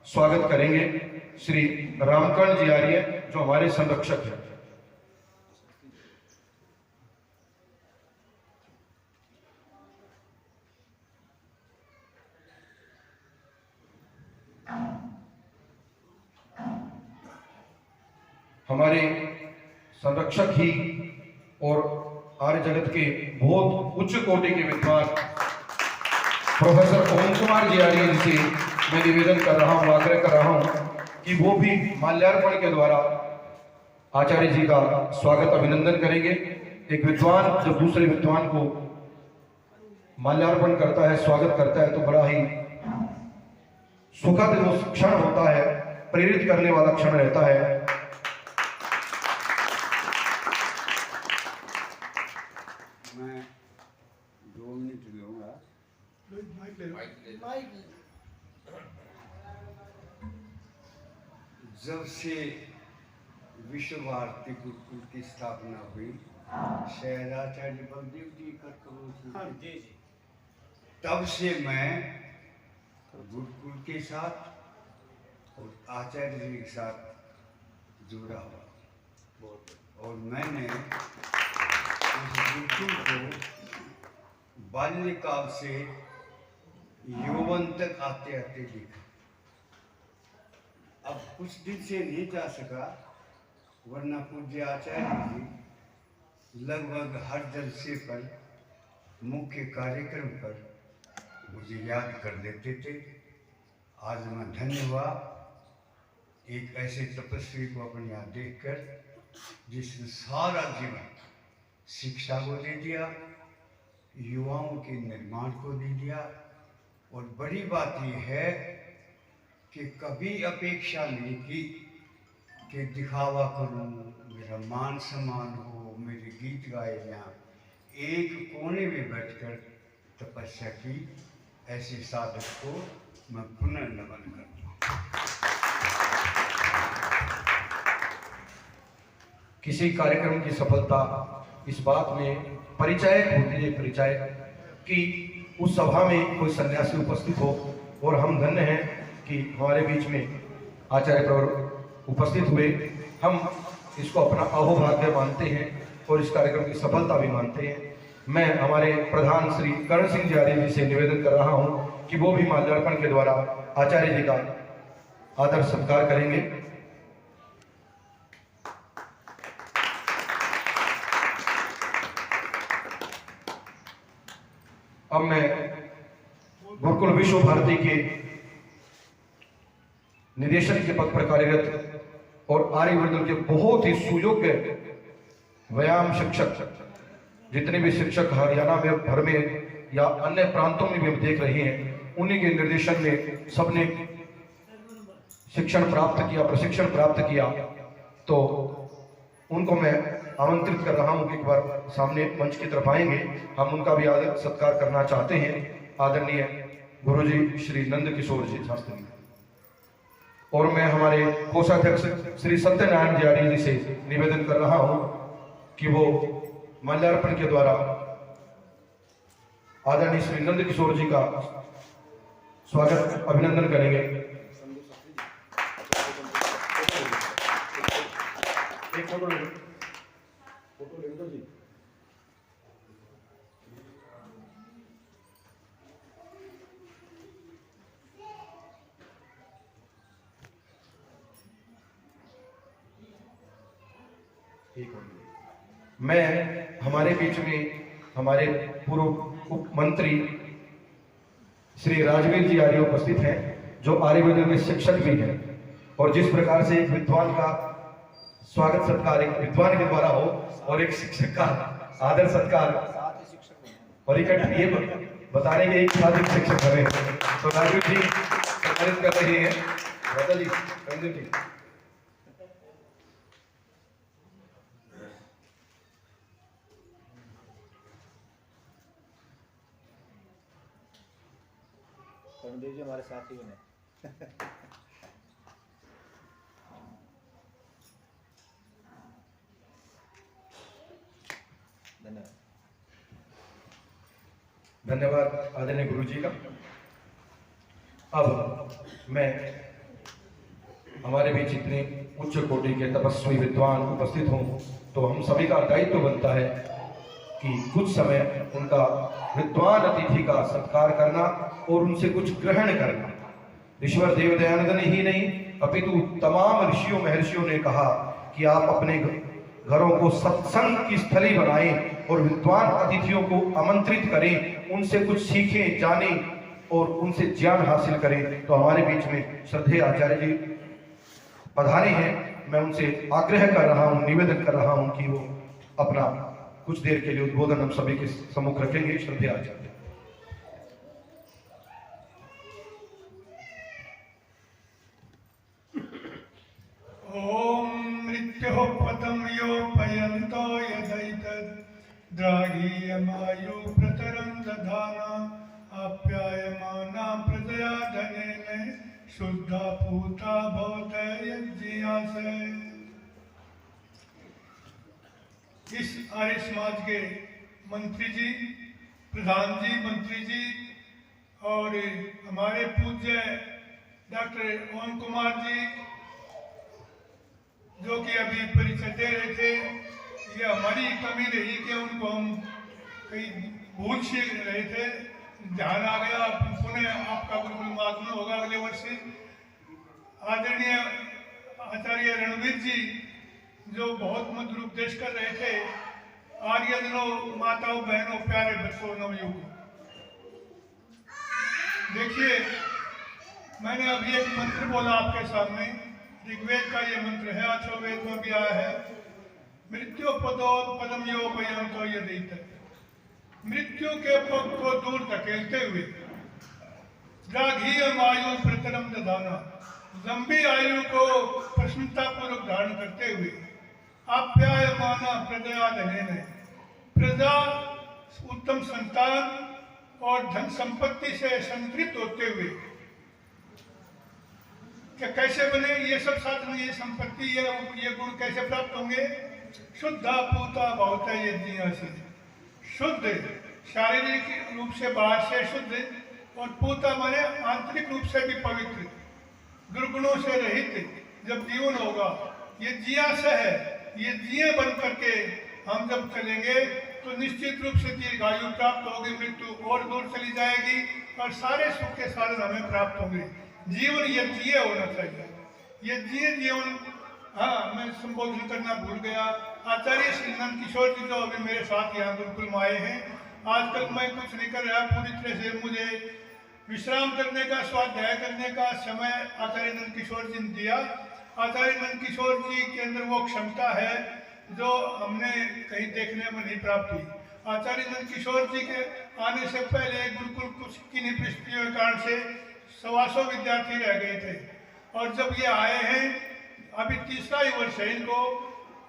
स्वागत करेंगे श्री रामकर्ण जी आर्य, जो हमारे संरक्षक हैं। हमारे संरक्षक ही और आर्य जगत के बहुत उच्च कोटि के विद्वान प्रोफेसर ओम कुमार जी आर्य जी से मैं निवेदन कर रहा हूँ, आग्रह कर रहा हूँ कि वो भी माल्यार्पण के द्वारा आचार्य जी का स्वागत अभिनंदन करेंगे। एक विद्वान जब दूसरे विद्वान को माल्यार्पण करता है, स्वागत करता है, तो बड़ा ही सुखद वो क्षण होता है, प्रेरित करने वाला क्षण रहता है। मैं 2 मिनट लूंगा। जब से विश्व भारती गुरुकुल की स्थापना हुई, शायद आचार्य बलदेव जी कर तब से मैं गुरुकुल के साथ और आचार्य जी के साथ जुड़ा हुआ, और मैंने उस गुरुकुल को बाल्यकाल से यौवन तक आते आते देखा। अब कुछ दिन से नहीं जा सका, वरना पूज्य आचार्य जी लगभग हर जलसे पर, मुख्य कार्यक्रम पर मुझे याद कर देते थे। आज मैं धन्य हुआ एक ऐसे तपस्वी को अपने यहाँ देखकर, जिसने सारा जीवन शिक्षा को दे दिया, युवाओं के निर्माण को दे दिया। और बड़ी बात यह है कि कभी अपेक्षा नहीं की कि दिखावा करूं, मेरा मान सम्मान हो, मेरे गीत गाए जाएं। एक कोने में बैठकर तपस्या की। ऐसे साधक को मैं पुनर्नमन करता हूँ। किसी कार्यक्रम की सफलता इस बात में परिचायक होती है, परिचायक कि उस सभा में कोई सन्यासी उपस्थित हो, और हम धन्य हैं कि हमारे बीच में आचार्य प्रवर उपस्थित हुए। हम इसको अपना अहोभाग्य मानते हैं और इस कार्यक्रम की सफलता भी मानते हैं। मैं हमारे प्रधान श्री कर्ण सिंह जी आर्य जी से निवेदन कर रहा हूं कि वो भी माल्यार्पण के द्वारा आचार्य जी का आदर सत्कार करेंगे। अब मैं गुरुकुल विश्व भारती के निदेशक के पद पर कार्यरत और आर्यवर्धन के बहुत ही सुयोग्य व्यायाम शिक्षक, जितने भी शिक्षक हरियाणा में भर में या अन्य प्रांतों में भी हम देख रहे हैं, उन्हीं के निर्देशन में सबने शिक्षण प्राप्त किया, प्रशिक्षण प्राप्त किया। तो उनको मैं आमंत्रित कर रहा हूं कि एक बार सामने मंच की तरफ आएंगे। हम उनका भी आदर सत्कार करना चाहते हैं। आदरणीय गुरुजी श्री नंद किशोर जी शास्त्री, और मैं हमारे कोषाध्यक्ष श्री सत्यनारायण जी आर्य जी से निवेदन कर रहा हूं कि वो माल्यार्पण के द्वारा आदरणीय श्री नंद किशोर जी का स्वागत अभिनंदन करेंगे। एक फोटो ले लो जी। मैं हमारे बीच में हमारे पूर्व उप मंत्री श्री राजवीर जी आर्य उपस्थित हैं, जो आर्यवर्धन में शिक्षक भी हैं। और जिस प्रकार से एक विद्वान का स्वागत सत्कार एक विद्वान के द्वारा हो और एक शिक्षक का आदर सत्कार, और इकट्ठे ये बता रहे हैं एक साथ एक शिक्षक बने, तो राजवीर जी सम्मानित कर रहे हैं। जी रंजन जी, करुणदेव जी हमारे साथ ही बने। धन्यवाद। धन्यवाद आदरणीय गुरु जी का। अब मैं हमारे बीच इतने उच्च कोटि के तपस्वी विद्वान उपस्थित हों तो हम सभी का दायित्व बनता है कि कुछ समय उनका विद्वान अतिथि का सत्कार करना और उनसे कुछ ग्रहण करना। ईश्वर देव दयानंद ने ही नहीं अपितु तमाम ऋषियों महर्षियों ने कहा कि आप अपने घरों को सत्संग की स्थली बनाएं और विद्वान अतिथियों को आमंत्रित करें, उनसे कुछ सीखें, जानें और उनसे ज्ञान हासिल करें। तो हमारे बीच में श्रद्धेय आचार्य जी पधारे हैं। मैं उनसे आग्रह कर रहा हूं, निवेदन कर रहा हूं कि वो अपना कुछ देर के लिए उद्बोधन हम सभी के सम्मुख रखेंगे। श्रद्धेय आचार्य। ओम मृत्यो पदम यो पयंतो यदैतद् द्राघीयमायु प्रतरं दधाना आप्यायमाना प्रजया धनेन शुद्धा पूता भवत यज्ञासे। इस आर्य समाज के मंत्री जी, प्रधान जी, मंत्री जी और हमारे पूज्य डॉक्टर ओम कुमार जी जो कि अभी परिचय दे रहे थे, ये हमारी कमी रही कि उनको हम कहीं भूल सी रहे थे, ध्यान आ गया। पुनः आपका बिल्कुल मागना होगा अगले वर्ष। आदरणीय आचार्य रणवीर जी जो बहुत मधुर उपदेश कर रहे थे, आर्यजनों, माताओं, बहनों, प्यारे बच्चों, नवयुवकों, देखिए मैंने अभी एक मंत्र बोला आपके सामने, ऋग्वेद का ये मंत्र है, अथर्ववेद में भी आया है। मृत्यु पदो पदम यो पयंतो यदैतद्, मृत्यु के पद को दूर धकेलते हुए द्राघीयम आयु प्रतरम दधाना, लंबी आयु को प्रसन्नतापूर्वक धारण करते हुए आप्यायमाना प्रजया धनेन, प्रजा उत्तम संतान और धन संपत्ति से संतृप्त होते हुए क्या कैसे बने ये सब साधन, ये संपत्ति, ये गुण कैसे प्राप्त होंगे? शुद्धा पूता बहुत यज्ञ से, शुद्ध शारीरिक रूप से बाहर से शुद्ध और पूता माने आंतरिक रूप से भी पवित्र, दुर्गुणों से रहित जब जीवन होगा, ये जिया से है, ये जिये बन करके हम जब चलेंगे तो निश्चित रूप से दीर्घायु प्राप्त होगी, मृत्यु और दूर चली जाएगी और सारे सुख के साधन हमें प्राप्त होंगे। जीवन यज्ञीय होना चाहिए, यज्ञीय जीवन। हाँ, मैं संबोधन करना भूल गया। आचार्य श्री नंद किशोर जी जो अभी मेरे साथ यहाँ गुरुकुल में आए हैं, आजकल मैं कुछ नहीं कर रहा, पूरी तरह से मुझे विश्राम करने का, स्वाध्याय करने का समय आचार्य नंद किशोर जी ने दिया। आचार्य नंद किशोर जी के अंदर वो क्षमता है जो हमने कहीं देखने में नहीं प्राप्त हुई। आचार्य नंद किशोर जी के आने से पहले गुरुकुल कुछ किन्हीं परिस्थितियों के कारण से 125 विद्यार्थी रह गए थे और जब ये आए हैं, अभी तीसरा ही वर्ष है इनको,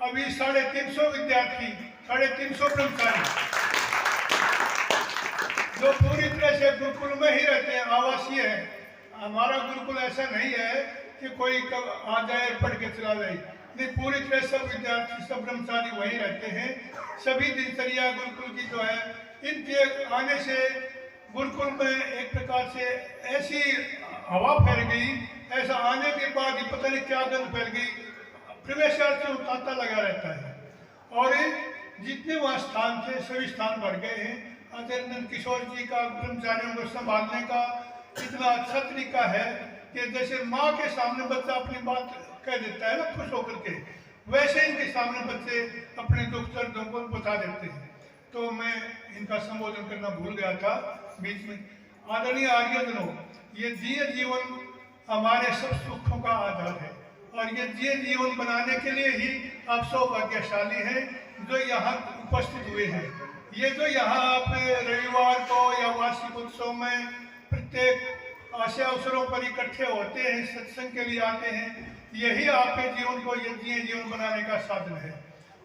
अभी 350 विद्यार्थी, 350 ब्रह्मचारी जो पूरी तरह से गुरुकुल में ही रहते हैं, आवासीय है। हमारा गुरुकुल ऐसा नहीं है कि कोई कब आ जाए पढ़ के चला जाए, नहीं, पूरी तरह सब विद्यार्थी, सब ब्रह्मचारी वहीं रहते हैं। सभी दिनचर्या गुरुकुल की जो है, इनके आने से गुरुकुल में एक प्रकार से ऐसी हवा फैल गई, ऐसा आने के बाद ही पता नहीं क्या गंध फैल गई, प्रवेशार्थियों को तांता लगा रहता है और जितने वहाँ स्थान थे सभी स्थान भर गए हैं। आचार्य नंद किशोर जी का ब्रह्मचारियों को संभालने का इतना अच्छा तरीका है कि जैसे माँ के सामने बच्चा अपनी बात कह देता है ना खुश होकर के, वैसे इनके सामने बच्चे अपने दुख दर्दों को बता देते हैं। तो मैं इनका संबोधन करना भूल गया था बीच में। आदरणीय आर्यजनों, ये जीवन हमारे सब सुखों का आधार है और ये जीवन बनाने के लिए ही आप सौभाग्यशाली हैं जो यहाँ उपस्थित हुए हैं। ये जो यहाँ आप रविवार को या वार्षिक उत्सव में प्रत्येक ऐसे अवसरों पर इकट्ठे होते हैं, सत्संग के लिए आते हैं, यही आपके जीवन को यज्ञीय जीवन बनाने का साधन है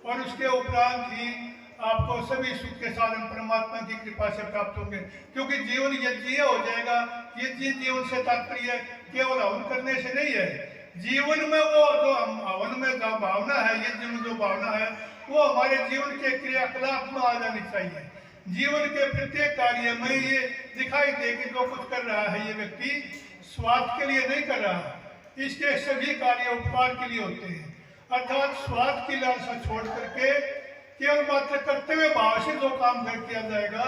और उसके उपरांत ही आपको सभी सुख के साधन परमात्मा की कृपा से प्राप्त होंगे, क्योंकि जीवन यज्ञीय हो जाएगा। यज्ञीय जीवन से तात्पर्य केवल हवन करने से नहीं है, जीवन में वो जो हवन में जो भावना है, यज्ञ में जो भावना है, वो हमारे जीवन के क्रियाकलाप में आ जानी चाहिए। जीवन के प्रत्येक कार्य में ये दिखाई दे कि जो कुछ कर रहा है ये व्यक्ति स्वार्थ के लिए नहीं कर रहा, इसके सभी कार्य उपकार के लिए होते हैं, अर्थात स्वार्थ की लालसा छोड़ करके केवल मात्र कर्तव्य भाव से जो काम कर किया जाएगा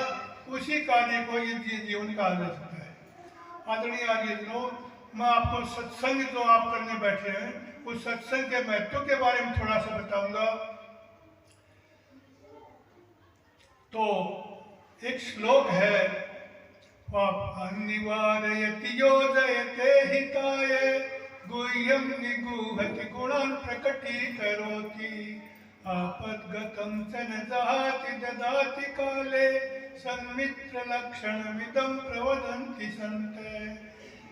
उसी कार्य को ये जीवन कहा जा सकता है। आदरणीय आर्यजनों, मैं आपको सत्संग जो आप करने बैठे हैं उस सत्संग के महत्व के बारे में थोड़ा सा बताऊंगा। तो एक श्लोक है, अनिवार्यति योजयते हिताय गुह्यं निगूहति गुणान् प्रकटीकरोति आपद्गतं च न जहाति ददाति काले सन्मित्र लक्षणमिदं प्रवदन्ति सन्ते।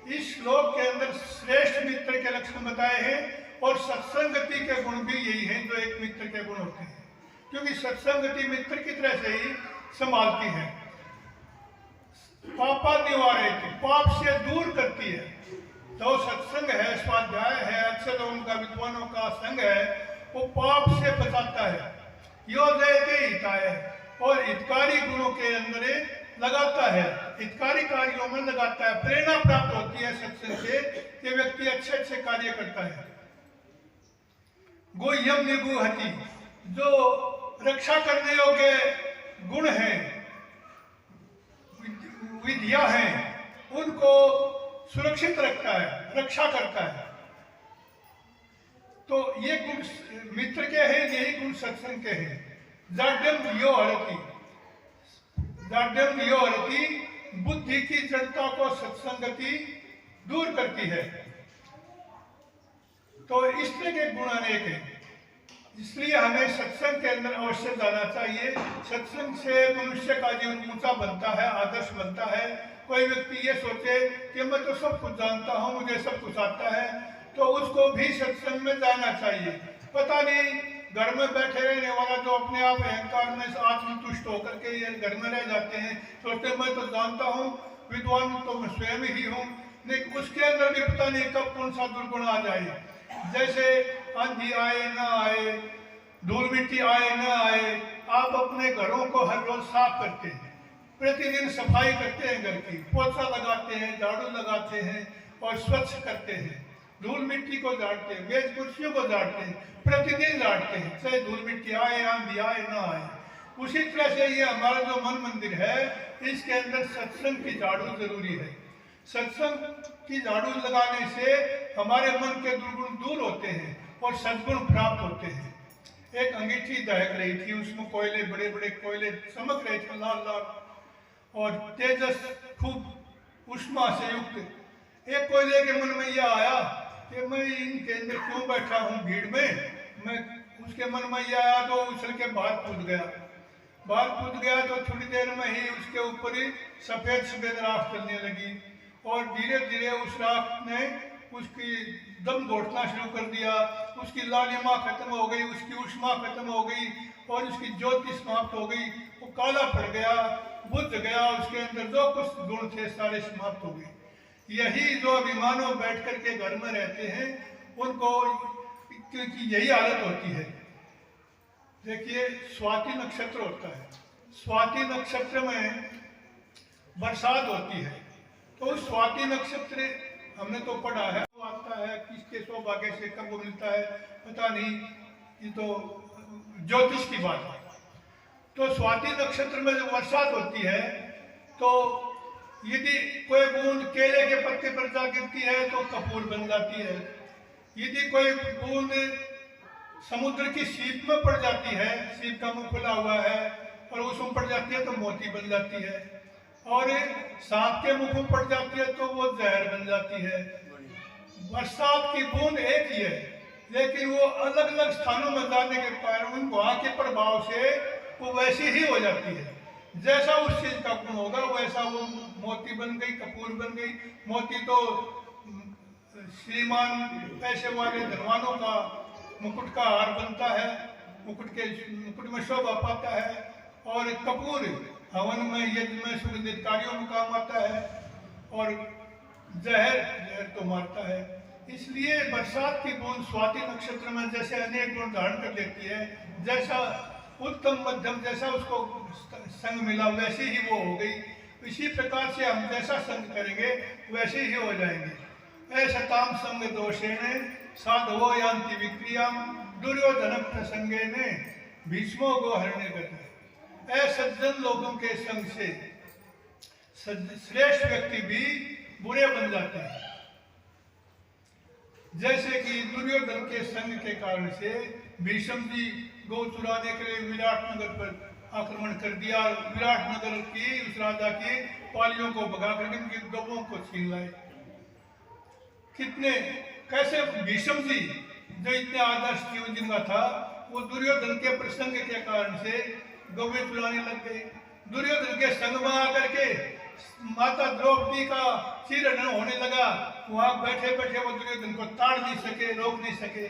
इस श्लोक के अंदर श्रेष्ठ मित्र के लक्षण बताए हैं और सत्संगति के गुण भी यही हैं जो एक मित्र के गुण होते हैं, क्योंकि सत्संगति मित्र की तरह से ही संभालती है। पापा निवारयति, पाप से दूर करती है। तो सत्संग है, स्वाध्याय है, अक्षरों का विद्वानों का संग है, वो पाप से बचाता है। योजयते हिताय, और हितकारी गुणों के अंदर लगाता है, हितकारी कार्यों में लगाता है। प्रेरणा प्राप्त होती है सत्संग से कि व्यक्ति अच्छे अच्छे कार्य करता है। गुह्यं निगूहति, जो रक्षा करने योग्य गुण हैं, विधियां हैं, उनको सुरक्षित रखता है, रक्षा करता है। तो ये गुण मित्र के हैं, यही गुण सत्संग के हैं। जाड्यम यो हरति, जाड्यम यो हरति, बुद्धि की जड़ता को सत्संगति दूर करती है। तो इस तरह के गुण अनेक हैं, इसलिए हमें सत्संग के अंदर अवश्य जाना चाहिए। सत्संग से मनुष्य का जीवन ऊंचा बनता है, आदर्श बनता है। कोई व्यक्ति ये सोचे कि मैं तो सब कुछ जानता हूँ, मुझे सब कुछ आता है, तो उसको भी सत्संग में जाना चाहिए। पता नहीं घर में बैठे रहने वाला जो अपने आप अहंकार में आत्मतुष्ट होकर के ये घर में रह जाते हैं, सोचते मैं तो जानता हूँ, विद्वान तो मैं स्वयं ही हूँ, लेकिन उसके अंदर भी पता नहीं कब कौन सा दुर्गुण आ जाए। जैसे आंधी आए ना आए, धूल मिट्टी आए ना आए, आप अपने घरों को हर रोज साफ करते हैं, प्रतिदिन सफाई करते हैं, घर की पोछा लगाते हैं, झाड़ू लगाते हैं और स्वच्छ करते हैं, धूल मिट्टी को झाड़ते हैं, मेज कुर्सियों को झाड़ते हैं, प्रतिदिन झाड़ते हैं, चाहे धूल मिट्टी आए, आंधी आए ना आए। उसी तरह से ये हमारा जो मन मंदिर है, इसके अंदर सत्संग की झाड़ू जरूरी है। सत्संग की झाड़ू लगाने से हमारे मन के दुर्गुण दूर होते हैं और सद्गुण प्राप्त होते हैं। एक अंगीठी दहक रही थी, उसमें कोयले, बड़े बड़े कोयले चमक रहे थे, लाल लाल और तेजस खूब उष्मा से युक्त। एक कोयले के मन में यह आया कि मैं इनके अंदर क्यों बैठा हूँ भीड़ में, मैं उसके मन में यह आया तो उछल के बाहर कूद गया। बाहर कूद गया तो थोड़ी देर में ही उसके ऊपर ही सफेद सफेद राख चलने लगी और धीरे धीरे उस राख ने उसकी दम घोटना शुरू कर दिया, उसकी लालिमा खत्म हो गई, उसकी उष्मा खत्म हो गई और उसकी ज्योति समाप्त हो गई। वो काला पड़ गया, बुझ गया, उसके अंदर जो कुछ गुण थे सारे समाप्त हो गए। यही जो अभिमानों बैठ करके घर में रहते हैं उनको क्योंकि यही हालत होती है। देखिए स्वाति नक्षत्र होता है, स्वाति नक्षत्र में बरसात होती है, तो स्वाति नक्षत्र हमने तो पढ़ा है, वो आता है किसके सौभाग्य से कब वो मिलता है पता नहीं, ये तो ज्योतिष की बात है। तो स्वाति नक्षत्र में जब बरसात होती है तो यदि कोई बूंद केले के पत्ते पर जा गिरती है तो कपूर बन जाती है, यदि कोई बूंद समुद्र की सीप में पड़ जाती है, सीप का मुंह खुला हुआ है और उसमें पड़ जाती है तो मोती बन जाती है, और सांप के मुंह में पड़ जाती है तो वो जहर बन जाती है। बरसात की बूंद एक ही है, लेकिन वो अलग अलग स्थानों में जाने के कारण उन वहां के प्रभाव से वो वैसी ही हो जाती है। जैसा उस चीज का गुण होगा वैसा वो मोती बन गई, कपूर बन गई। मोती तो श्रीमान पैसे वाले धनवानों का मुकुट का हार बनता है, मुकुट में शोभा पाता है, और कपूर हवन में, यज्ञ में, सुगंधित कार्यों में काम आता है, और जहर तो मारता है। इसलिए बरसात की बूंद स्वाति नक्षत्र में जैसे अनेक गुण धारण कर लेती है, जैसा उत्तम मध्यम जैसा उसको संग मिला वैसे ही वो हो गई। इसी प्रकार से हम जैसा संग करेंगे वैसे ही हो जाएंगे। ऐसताम संग दोषेण साधवो यान्ति विक्रियाम दुर्योधन प्रसंगेन भीष्मो को हरणे गति। सज्जन लोगों के संग से श्रेष्ठ व्यक्ति भी बुरे बन जाते हैं। जैसे कि दुर्योधन के संग के कारण से भीष्म जी गौ चुराने के लिए विराट नगर पर आक्रमण कर दिया। विराट नगर की उस राजा की पालियों को भगा करके उनकी गवों को छीन लाए। कितने कैसे भीष्म जी जो इतने आदर्श जीवन जिनका था, वो दुर्योधन के प्रसंग के कारण से गौवें चुराने लग गए। दुर्योधन के संग में आकर के माता द्रौपदी का चीरहरण होने लगा। वहां बैठे बैठे वो दुर्योधन को ताड़ नहीं सके, रोक नहीं सके।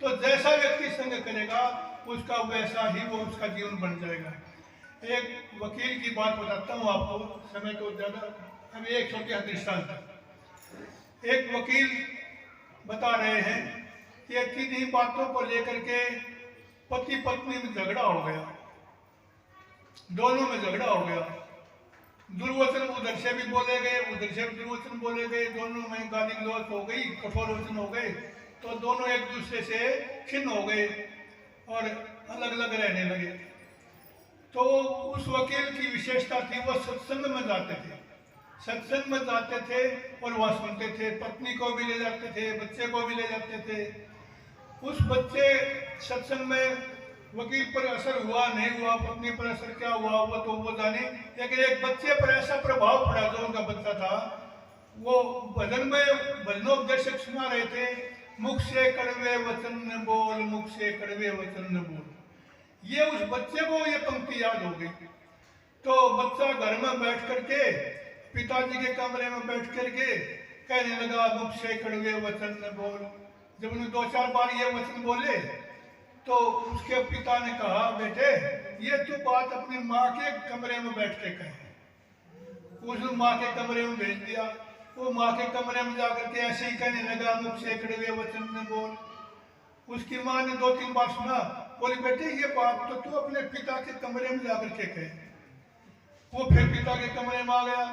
तो जैसा व्यक्ति संग करेगा उसका वैसा ही वो उसका जीवन बन जाएगा। एक वकील की बात बताता हूँ आपको, समय को ज्यादा, अभी एक छोटी दृष्टांत। एक वकील बता रहे हैं कि किन्हीं बातों को लेकर के पति पत्नी में झगड़ा हो गया, दोनों में झगड़ा हो गया। दुर्वचन उधर से भी बोले गए, उधर से भी दुर्वचन बोले गए, दोनों में गाली गलौज हो गई, कठोर वचन हो गए। तो दोनों एक दूसरे से छिन्न हो गए और अलग अलग रहने लगे। तो उस वकील की विशेषता थी, वो सत्संग में जाते थे, सत्संग में जाते थे और वह सुनते थे। पत्नी को भी ले जाते थे, बच्चे को भी ले जाते थे। उस बच्चे सत्संग में वकील पर असर हुआ नहीं हुआ, पत्नी पर असर क्या हुआ वो तो वो जाने, लेकिन एक बच्चे पर ऐसा प्रभाव पड़ा जो उनका बच्चा था। वो भजन में भजनोपदेशक सुना रहे थे, मुख से कड़वे वचन न बोल, मुख से कड़वे वचन न बोल। ये उस बच्चे को ये पंक्ति याद हो गई। तो बच्चा घर में बैठ करके पिताजी के कमरे में बैठ करके कहने लगा, मुख से कड़वे वचन न बोल। जब उन्हें 2-4 बार ये वचन बोले तो उसके पिता ने कहा, बेटे ये तू बात अपनी माँ के कमरे में बैठ के कहे। उसने माँ के कमरे में भेज दिया। वो माँ के कमरे में जाकर के ऐसे ही कहने लगा, मुख से कड़वे वचन न बोल। उसकी माँ ने 2-3 बार सुना, बोली बेटे ये बात तो तू अपने पिता के कमरे में जाकर के कहे। वो फिर पिता के कमरे में आ गया।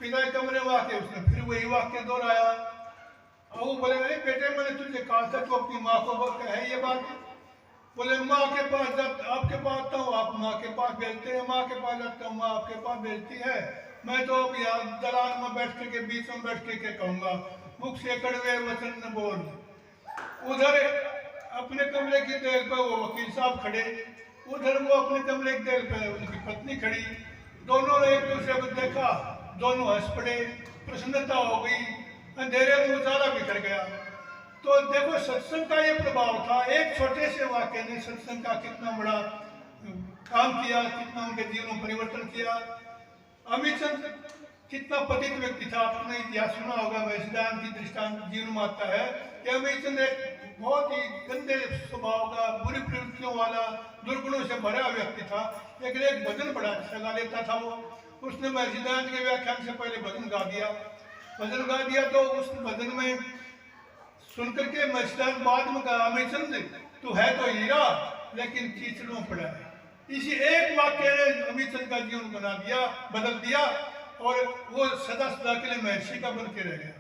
पिता के कमरे में आके उसने फिर वही वाक्य दोहराया। वो बोले, अरे बेटे मैंने तुझे कहा था तू अपनी माँ को कहे ये बात। बोले माँ के पास जब आपके पास आता हूँ आप माँ के पास भेजते हैं, माँ के पास जाता हूँ माँ आपके पास भेजती है। मैं तो अब यहाँ दलान में बैठ के बीच में बैठ के कहूँगा, मुख से कड़वे वचन न बोल। उधर अपने कमरे की देर पे वो वकील साहब खड़े, उधर वो अपने कमरे की देर पे उनकी पत्नी खड़ी। दोनों ने एक दूसरे को देखा, दोनों हंस पड़े, प्रसन्नता हो गई, अंधेरे में उजाला बिखर गया। तो देखो सत्संग का ये प्रभाव था। एक छोटे से वाक्य ने सत्संग का कितना बड़ा काम किया, कितना उनके जीवन में परिवर्तन किया। अमीचंद कितना पतित व्यक्ति था, आपने इतिहास सुना होगा। वैश्यदान की दृष्टांत जीवन में आता है कि अमीचंद एक बहुत ही गंदे स्वभाव का, बुरी प्रवृत्तियों वाला, दुर्गुणों से भरा व्यक्ति था, लेकिन एक भजन बड़ा अच्छा गा लेता था। वो उसने वैश्यदान के व्याख्यान से पहले भजन गा दिया। भजन गा दिया तो उस भजन में सुनकर के मस्तान बाद में कहा, अमीचंद तू है तो हीरा लेकिन कीचड़ों पड़ा है। इसी एक वाक्य ने अमीचंद का जीवन बना दिया, बदल दिया और वो सदा सदा के लिए महर्षि का बन के रह गया।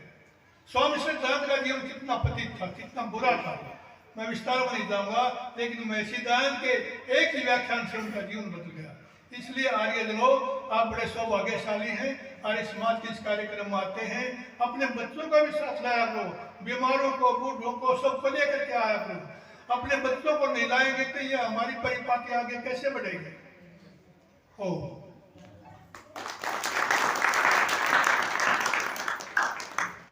स्वामी सिद्धांत का जीवन कितना पतित था, कितना बुरा था, मैं विस्तार में नहीं जाऊंगा, लेकिन महर्षि दयानंद के एक ही व्याख्यान से उनका जीवन बदल गया। इसलिए आर्यजनों आप बड़े सौभाग्यशाली हैं, आर्य समाज के इस कार्यक्रम में आते हैं। अपने बच्चों का भी साथ लाया करो, बीमारों को, बूढ़ों को, सबको लेकर के आया करो। अपने बच्चों को नहीं लाएंगे तो ये हमारी परिपाटी आगे कैसे बढ़ेगी।